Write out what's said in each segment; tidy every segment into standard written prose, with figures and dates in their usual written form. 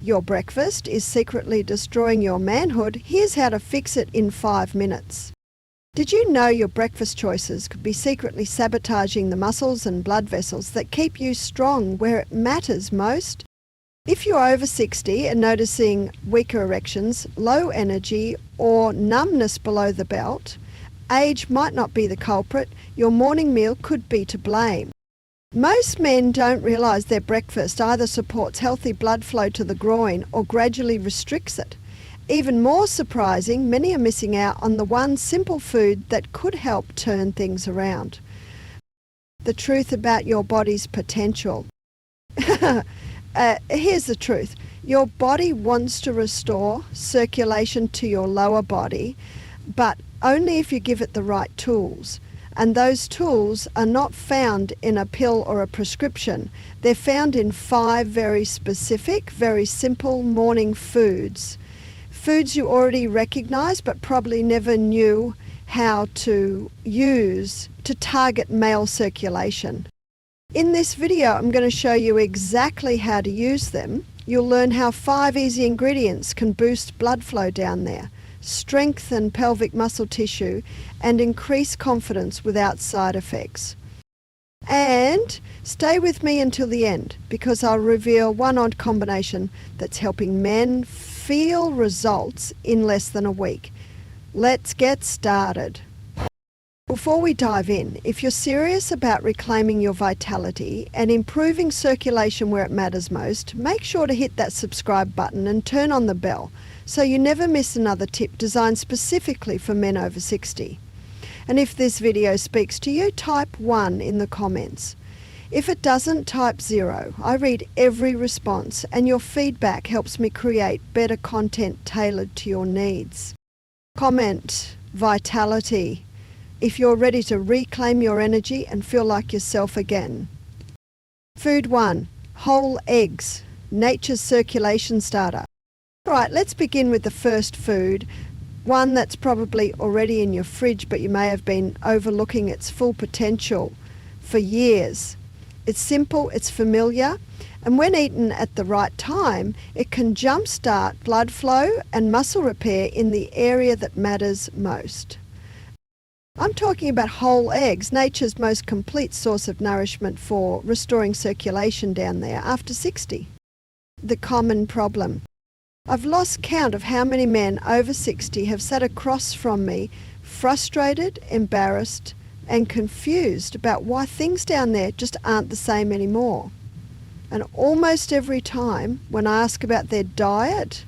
Your breakfast is secretly destroying your manhood. Here's how to fix it in 5 minutes. Did you know your breakfast choices could be secretly sabotaging the muscles and blood vessels that keep you strong where it matters most? If you're over 60 and noticing weaker erections, low energy, or numbness below the belt, age might not be the culprit. Your morning meal could be to blame. Most men don't realise their breakfast either supports healthy blood flow to the groin or gradually restricts it. Even more surprising, many are missing out on the one simple food that could help turn things around. The truth about your body's potential. Here's the truth. Your body wants to restore circulation to your lower body, but only if you give it the right tools. And those tools are not found in a pill or a prescription. They're found in 5 very specific, very simple morning foods. Foods you already recognize but probably never knew how to use to target male circulation. In this video, I'm going to show you exactly how to use them. You'll learn how 5 easy ingredients can boost blood flow down there, strengthen pelvic muscle tissue, and increase confidence without side effects. And stay with me until the end, because I'll reveal one odd combination that's helping men feel results in less than a week. Let's get started. Before we dive in, if you're serious about reclaiming your vitality and improving circulation where it matters most, make sure to hit that subscribe button and turn on the bell so you never miss another tip designed specifically for men over 60. And if this video speaks to you, type 1 in the comments. If it doesn't, type 0. I read every response, and your feedback helps me create better content tailored to your needs. Comment vitality if you're ready to reclaim your energy and feel like yourself again. Food 1. Whole eggs, nature's circulation starter. Right, let's begin with the first food, one that's probably already in your fridge, but you may have been overlooking its full potential for years. It's simple, it's familiar, and when eaten at the right time, it can jumpstart blood flow and muscle repair in the area that matters most. I'm talking about whole eggs, nature's most complete source of nourishment for restoring circulation down there after 60. The common problem. I've lost count of how many men over 60 have sat across from me, frustrated, embarrassed, and confused about why things down there just aren't the same anymore. And almost every time when I ask about their diet,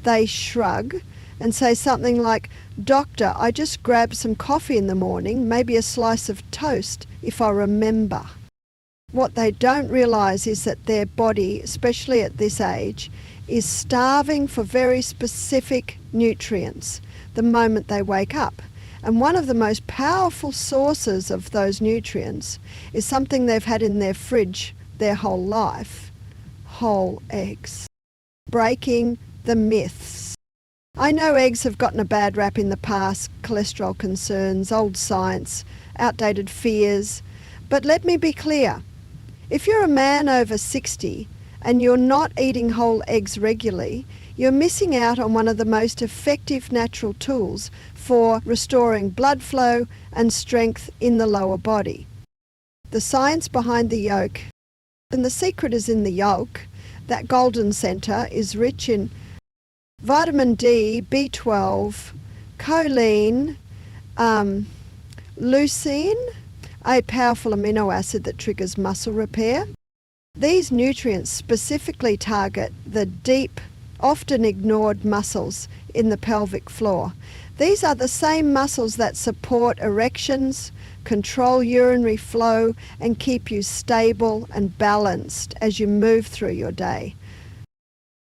they shrug and say something like, "Doctor, I just grabbed some coffee in the morning, maybe a slice of toast if I remember." What they don't realise is that their body, especially at this age, is starving for very specific nutrients the moment they wake up. And one of the most powerful sources of those nutrients is something they've had in their fridge their whole life: whole eggs. Breaking the myths. I know eggs have gotten a bad rap in the past: cholesterol concerns, old science, outdated fears. But let me be clear. If you're a man over 60 and you're not eating whole eggs regularly, you're missing out on one of the most effective natural tools for restoring blood flow and strength in the lower body. The science behind the yolk, and the secret is in the yolk. That golden centre is rich in vitamin D, B12, choline, leucine, a powerful amino acid that triggers muscle repair. These nutrients specifically target the deep, often ignored muscles in the pelvic floor. These are the same muscles that support erections, control urinary flow, and keep you stable and balanced as you move through your day.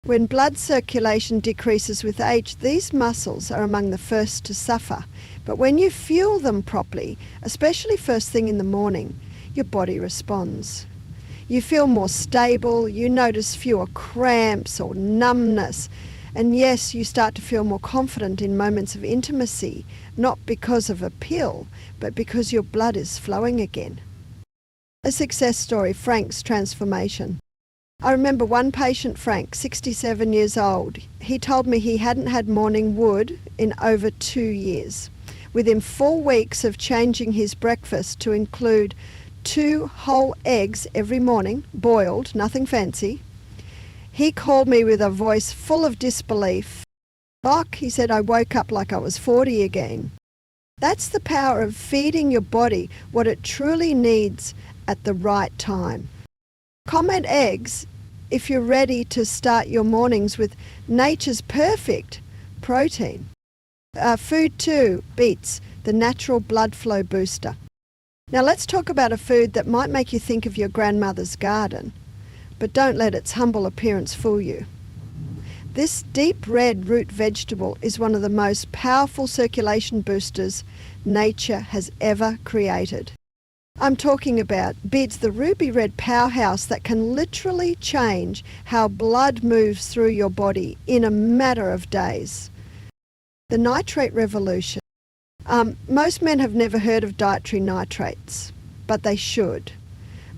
When blood circulation decreases with age, these muscles are among the first to suffer. But when you fuel them properly, especially first thing in the morning, your body responds. You feel more stable, you notice fewer cramps or numbness, and yes, you start to feel more confident in moments of intimacy, not because of a pill, but because your blood is flowing again. A success story: Frank's transformation. I remember one patient, Frank, 67 years old. He told me he hadn't had morning wood in over 2 years. Within 4 weeks of changing his breakfast to include 2 whole eggs every morning, boiled, nothing fancy, he called me with a voice full of disbelief. "Doc," he said, "I woke up like I was 40 again." That's the power of feeding your body what it truly needs at the right time. Comment eggs if you're ready to start your mornings with nature's perfect protein. Food 2, beets, the natural blood flow booster. Now let's talk about a food that might make you think of your grandmother's garden, but don't let its humble appearance fool you. This deep red root vegetable is one of the most powerful circulation boosters nature has ever created. I'm talking about beets, the ruby red powerhouse that can literally change how blood moves through your body in a matter of days. The nitrate revolution. Most men have never heard of dietary nitrates, but they should.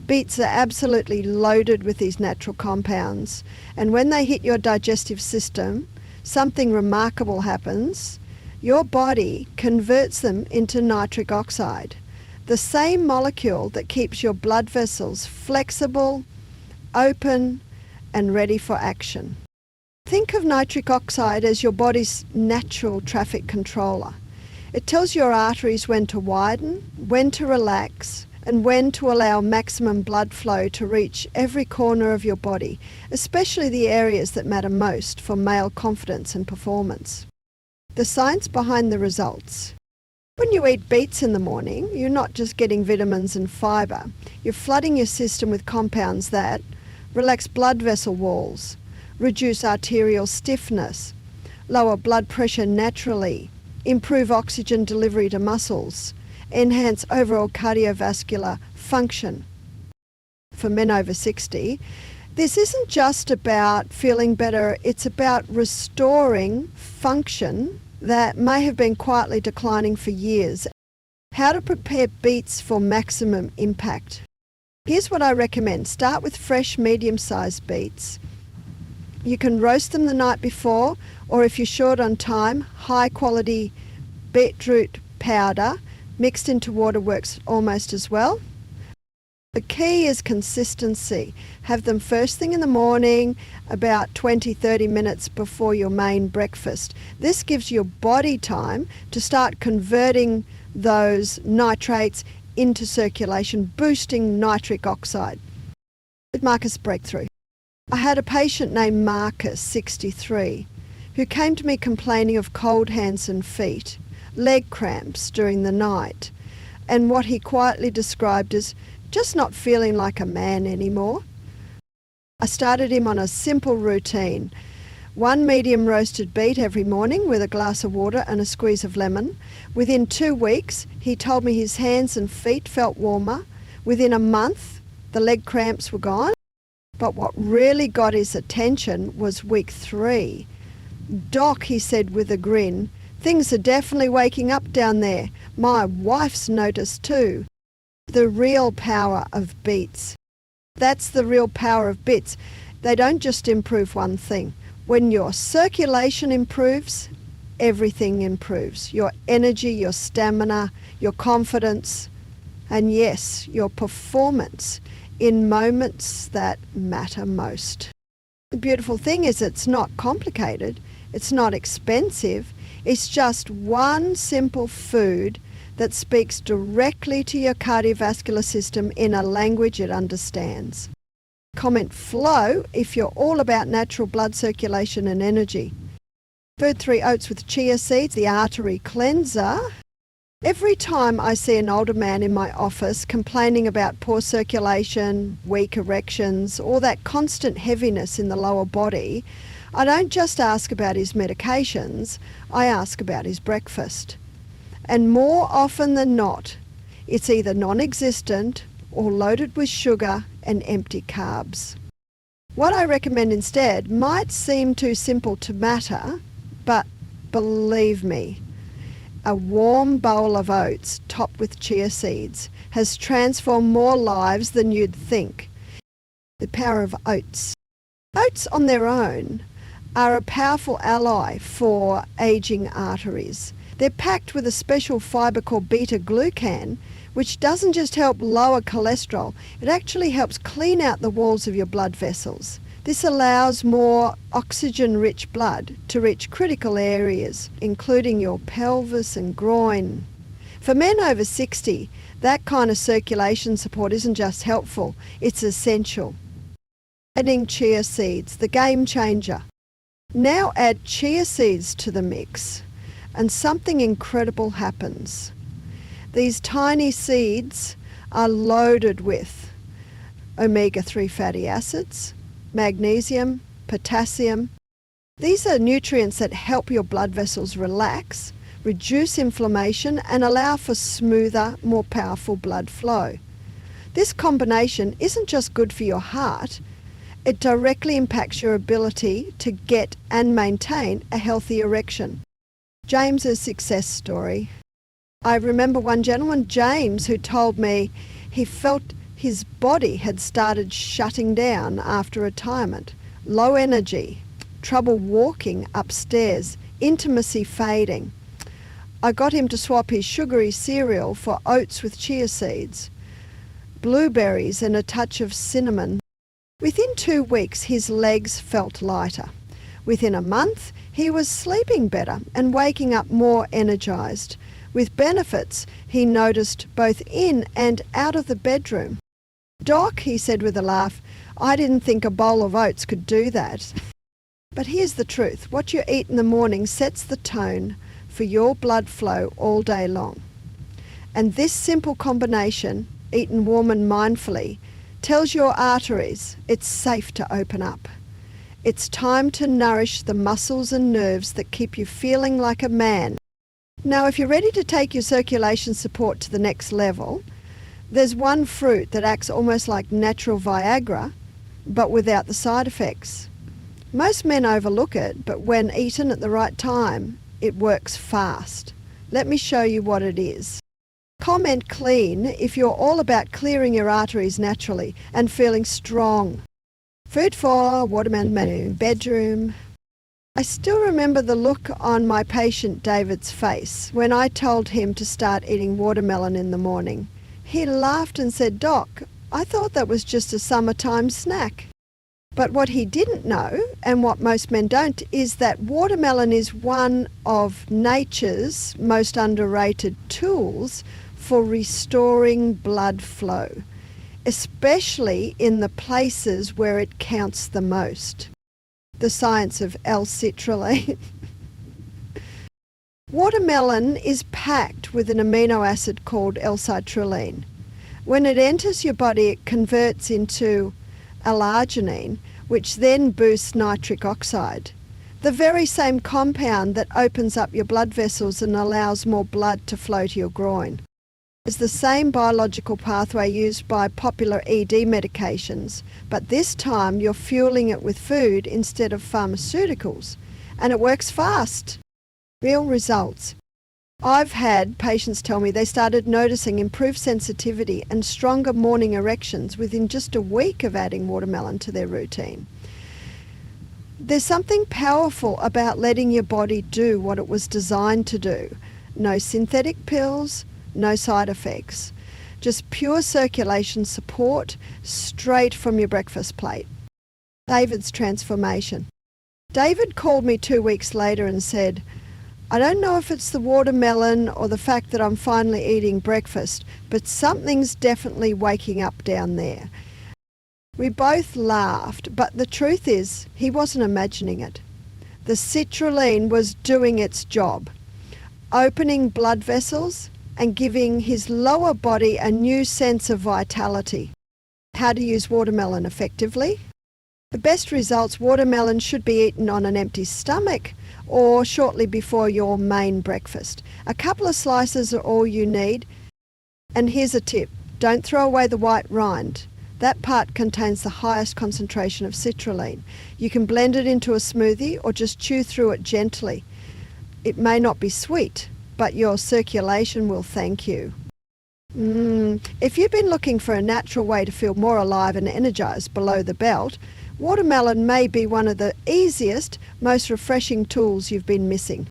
Beets are absolutely loaded with these natural compounds, and when they hit your digestive system, something remarkable happens. Your body converts them into nitric oxide, the same molecule that keeps your blood vessels flexible, open, and ready for action. Think of nitric oxide as your body's natural traffic controller. It tells your arteries when to widen, when to relax, and when to allow maximum blood flow to reach every corner of your body, especially the areas that matter most for male confidence and performance. The science behind the results. When you eat beets in the morning, you're not just getting vitamins and fibre. You're flooding your system with compounds that relax blood vessel walls, reduce arterial stiffness, lower blood pressure naturally, improve oxygen delivery to muscles, enhance overall cardiovascular function. For men over 60, this isn't just about feeling better, it's about restoring function that may have been quietly declining for years. How to prepare beets for maximum impact. Here's what I recommend. Start with fresh medium-sized beets. You can roast them the night before, or if you're short on time, high-quality beetroot powder mixed into water works almost as well. The key is consistency. Have them first thing in the morning, about 20-30 minutes before your main breakfast. This gives your body time to start converting those nitrates into circulation, boosting nitric oxide. Marcus breakthrough. I had a patient named Marcus, 63, who came to me complaining of cold hands and feet, leg cramps during the night, and what he quietly described as just not feeling like a man anymore. I started him on a simple routine. 1 medium roasted beet every morning with a glass of water and a squeeze of lemon. Within 2 weeks, he told me his hands and feet felt warmer. Within a month, the leg cramps were gone. But what really got his attention was week 3. "Doc," he said with a grin, "things are definitely waking up down there. My wife's noticed too." The real power of beets. That's the real power of beets. They don't just improve one thing. When your circulation improves, everything improves. Your energy, your stamina, your confidence, and yes, your performance in moments that matter most. The beautiful thing is it's not complicated, it's not expensive, it's just one simple food that speaks directly to your cardiovascular system in a language it understands. Comment flow if you're all about natural blood circulation and energy. Food 3, oats with chia seeds, the artery cleanser. Every time I see an older man in my office complaining about poor circulation, weak erections, or that constant heaviness in the lower body, I don't just ask about his medications, I ask about his breakfast. And more often than not, it's either non-existent or loaded with sugar and empty carbs. What I recommend instead might seem too simple to matter, but believe me, a warm bowl of oats topped with chia seeds has transformed more lives than you'd think. The power of oats. Oats on their own are a powerful ally for aging arteries. They're packed with a special fibre called beta-glucan, which doesn't just help lower cholesterol, it actually helps clean out the walls of your blood vessels. This allows more oxygen-rich blood to reach critical areas, including your pelvis and groin. For men over 60, that kind of circulation support isn't just helpful, it's essential. Adding chia seeds, the game changer. Now add chia seeds to the mix, and something incredible happens. These tiny seeds are loaded with omega-3 fatty acids, magnesium, potassium. These are nutrients that help your blood vessels relax, reduce inflammation, and allow for smoother, more powerful blood flow. This combination isn't just good for your heart, it directly impacts your ability to get and maintain a healthy erection. James's success story. I remember one gentleman, James, who told me he felt his body had started shutting down after retirement. Low energy, trouble walking upstairs, intimacy fading. I got him to swap his sugary cereal for oats with chia seeds, blueberries and a touch of cinnamon. Within 2 weeks, his legs felt lighter. Within a month, he was sleeping better and waking up more energized, with benefits he noticed both in and out of the bedroom. "Doc," he said with a laugh, "I didn't think a bowl of oats could do that." But here's the truth. What you eat in the morning sets the tone for your blood flow all day long. And this simple combination, eaten warm and mindfully, tells your arteries it's safe to open up. It's time to nourish the muscles and nerves that keep you feeling like a man. Now, if you're ready to take your circulation support to the next level, there's one fruit that acts almost like natural Viagra, but without the side effects. Most men overlook it, but when eaten at the right time, it works fast. Let me show you what it is. Comment clean if you're all about clearing your arteries naturally and feeling strong. Food for watermelon bedroom. I still remember the look on my patient David's face when I told him to start eating watermelon in the morning. He laughed and said, "Doc, I thought that was just a summertime snack." But what he didn't know, and what most men don't, is that watermelon is one of nature's most underrated tools for restoring blood flow, especially in the places where it counts the most. The science of L-citrulline. Watermelon is packed with an amino acid called L-citrulline. When it enters your body, it converts into L-arginine, which then boosts nitric oxide, the very same compound that opens up your blood vessels and allows more blood to flow to your groin. It's the same biological pathway used by popular ED medications, but this time you're fueling it with food instead of pharmaceuticals, and it works fast. Real results. I've had patients tell me they started noticing improved sensitivity and stronger morning erections within just a week of adding watermelon to their routine. There's something powerful about letting your body do what it was designed to do. No synthetic pills, no side effects. Just pure circulation support straight from your breakfast plate. David's transformation. David called me 2 weeks later and said, "I don't know if it's the watermelon or the fact that I'm finally eating breakfast, but something's definitely waking up down there." We both laughed, but the truth is, he wasn't imagining it. The citrulline was doing its job, opening blood vessels and giving his lower body a new sense of vitality. How to use watermelon effectively? The best results: watermelon should be eaten on an empty stomach or shortly before your main breakfast. A couple of slices are all you need. And here's a tip: don't throw away the white rind. That part contains the highest concentration of citrulline. You can blend it into a smoothie or just chew through it gently. It may not be sweet, but your circulation will thank you. If you've been looking for a natural way to feel more alive and energized below the belt, watermelon may be one of the easiest, most refreshing tools you've been missing.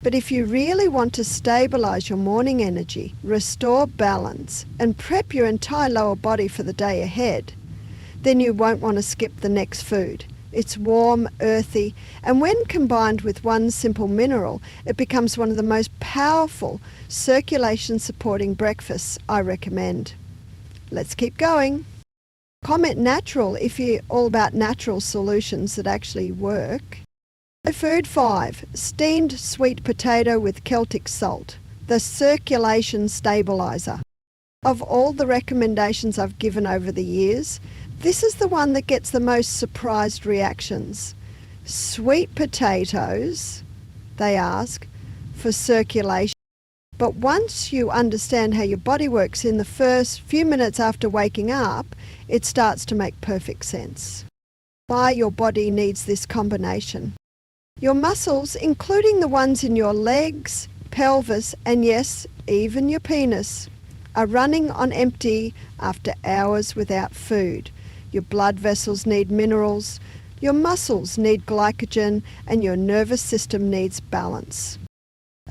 But if you really want to stabilize your morning energy, restore balance, and prep your entire lower body for the day ahead, then you won't want to skip the next food. It's warm, earthy, and when combined with one simple mineral, it becomes one of the most powerful circulation-supporting breakfasts I recommend. Let's keep going. Comment natural if you're all about natural solutions that actually work. Food 5, steamed sweet potato with Celtic salt, the circulation stabilizer. Of all the recommendations I've given over the years, this is the one that gets the most surprised reactions. Sweet potatoes, they ask, for circulation. But once you understand how your body works in the first few minutes after waking up, it starts to make perfect sense. Why your body needs this combination. Your muscles, including the ones in your legs, pelvis, and yes, even your penis, are running on empty after hours without food. Your blood vessels need minerals, your muscles need glycogen, and your nervous system needs balance.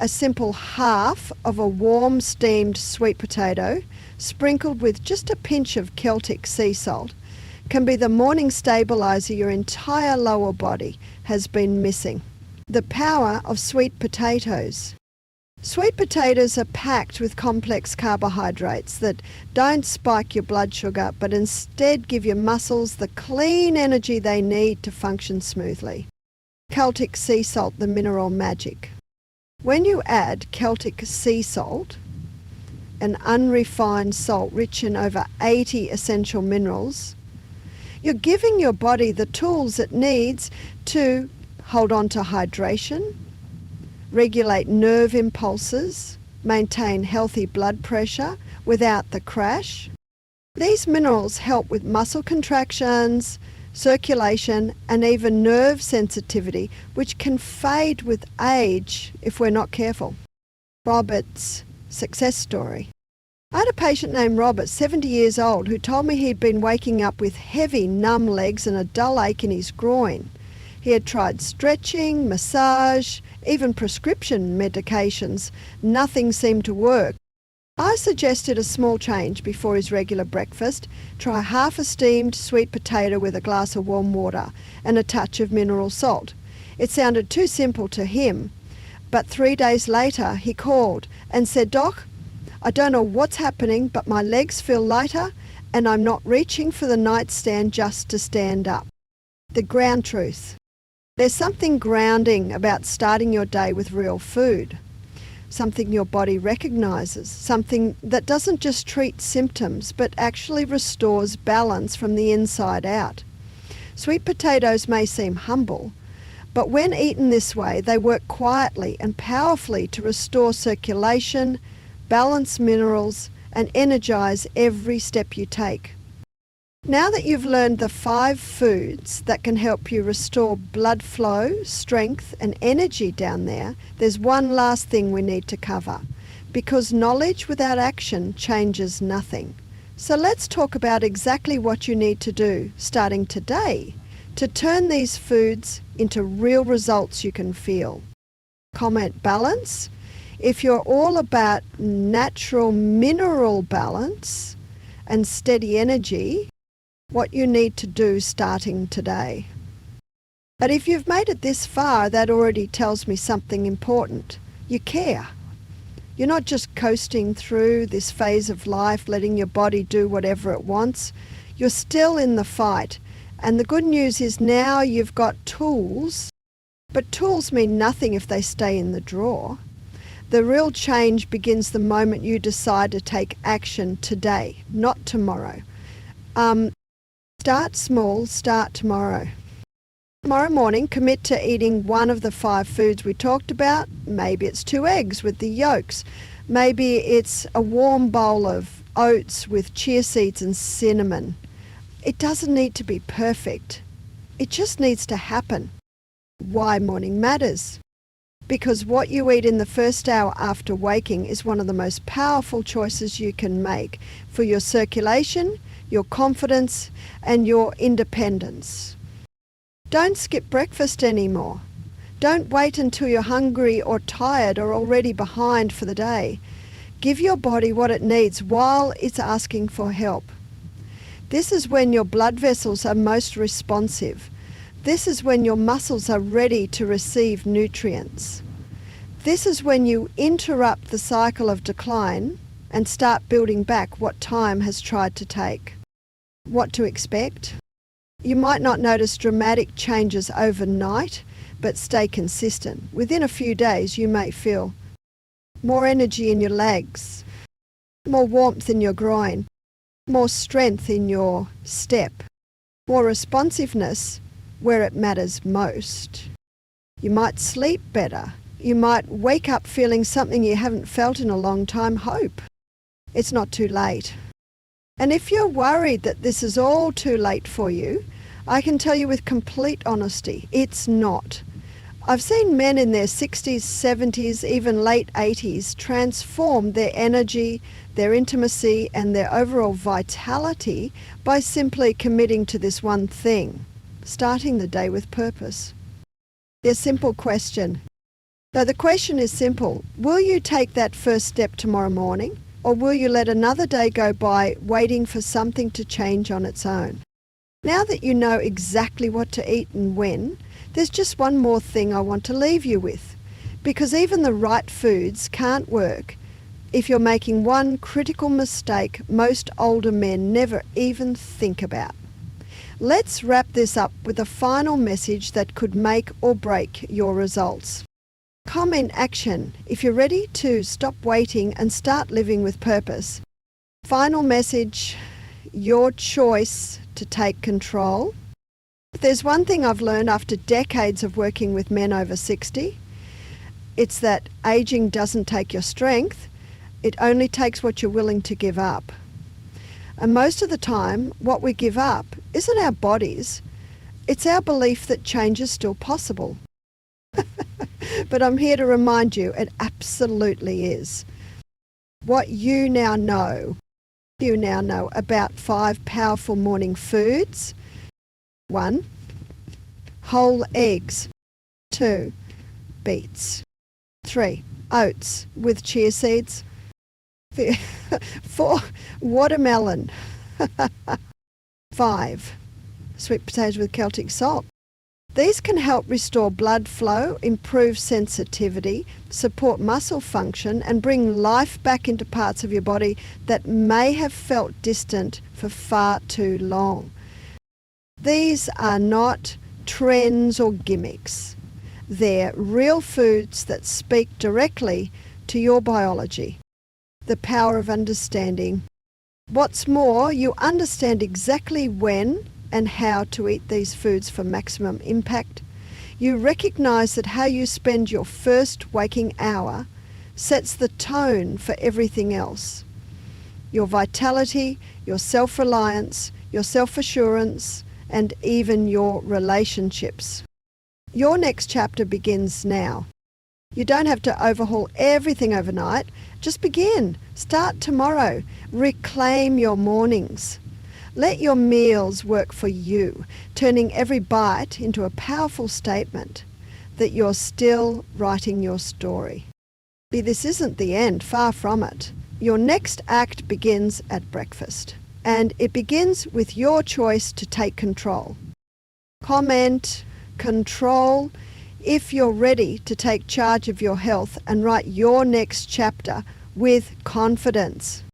A simple half of a warm steamed sweet potato, sprinkled with just a pinch of Celtic sea salt, can be the morning stabilizer your entire lower body has been missing. The power of sweet potatoes. Sweet potatoes are packed with complex carbohydrates that don't spike your blood sugar but instead give your muscles the clean energy they need to function smoothly. Celtic sea salt, the mineral magic. When you add Celtic sea salt, an unrefined salt rich in over 80 essential minerals, you're giving your body the tools it needs to hold on to hydration, regulate nerve impulses, maintain healthy blood pressure without the crash. These minerals help with muscle contractions, circulation, and even nerve sensitivity, which can fade with age if we're not careful. Robert's success story. I had a patient named Robert, 70 years old, who told me he'd been waking up with heavy, numb legs and a dull ache in his groin. He had tried stretching, massage, even prescription medications. Nothing seemed to work. I suggested a small change before his regular breakfast. Try half a steamed sweet potato with a glass of warm water and a touch of mineral salt. It sounded too simple to him, but 3 days later he called and said, "Doc, I don't know what's happening, but my legs feel lighter and I'm not reaching for the nightstand just to stand up." The ground truth. There's something grounding about starting your day with real food, something your body recognizes, something that doesn't just treat symptoms but actually restores balance from the inside out. Sweet potatoes may seem humble, but when eaten this way, they work quietly and powerfully to restore circulation, balance minerals, and energize every step you take. Now that you've learned the 5 foods that can help you restore blood flow, strength, and energy down there, there's one last thing we need to cover, because knowledge without action changes nothing. So let's talk about exactly what you need to do, starting today, to turn these foods into real results you can feel. Comment balance. If you're all about natural mineral balance and steady energy, what you need to do starting today. But if you've made it this far, that already tells me something important. You care. You're not just coasting through this phase of life, letting your body do whatever it wants. You're still in the fight. And the good news is now you've got tools, but tools mean nothing if they stay in the drawer. The real change begins the moment you decide to take action today, not tomorrow. Start small, start tomorrow. Tomorrow morning, commit to eating one of the 5 foods we talked about. Maybe it's 2 eggs with the yolks. Maybe it's a warm bowl of oats with chia seeds and cinnamon. It doesn't need to be perfect. It just needs to happen. Why morning matters. because what you eat in the first hour after waking is one of the most powerful choices you can make for your circulation, your confidence, and your independence. Don't skip breakfast anymore. Don't wait until you're hungry or tired or already behind for the day. Give your body what it needs while it's asking for help. This is when your blood vessels are most responsive. This is when your muscles are ready to receive nutrients. This is when you interrupt the cycle of decline and start building back what time has tried to take. What to expect? You might not notice dramatic changes overnight, but stay consistent. Within a few days, you may feel more energy in your legs, more warmth in your groin, more strength in your step, more responsiveness where it matters most. You might sleep better. You might wake up feeling something you haven't felt in a long time. Hope. It's not too late. And if you're worried that this is all too late for you, I can tell you with complete honesty, it's not. I've seen men in their 60s, 70s, even late 80s transform their energy, their intimacy, and their overall vitality by simply committing to this one thing, starting the day with purpose. A simple question. So the question is simple. Will you take that first step tomorrow morning, or will you let another day go by waiting for something to change on its own? Now that you know exactly what to eat and when, there's just one more thing I want to leave you with, because even the right foods can't work if you're making one critical mistake most older men never even think about. Let's wrap this up with a final message that could make or break your results. Come in action if you're ready to stop waiting and start living with purpose. Final message, your choice to take control. If there's one thing I've learned after decades of working with men over 60, it's that aging doesn't take your strength, it only takes what you're willing to give up. And most of the time, what we give up isn't our bodies, it's our belief that change is still possible. But I'm here to remind you, it absolutely is. What you now know about 5 powerful morning foods. 1. Whole eggs. 2. Beets. 3. Oats with chia seeds. 4. Watermelon. 5. Sweet potatoes with Celtic salt. These can help restore blood flow, improve sensitivity, support muscle function, and bring life back into parts of your body that may have felt distant for far too long. These are not trends or gimmicks. They're real foods that speak directly to your biology. The power of understanding. What's more, you understand exactly when and how to eat these foods for maximum impact. You recognize that how you spend your first waking hour sets the tone for everything else. Your vitality, your self-reliance, your self-assurance, and even your relationships. Your next chapter begins now. You don't have to overhaul everything overnight. Just begin. Start tomorrow. Reclaim your mornings. Let your meals work for you, turning every bite into a powerful statement that you're still writing your story. This isn't the end, far from it. Your next act begins at breakfast, and it begins with your choice to take control. Comment, control, if you're ready to take charge of your health and write your next chapter with confidence.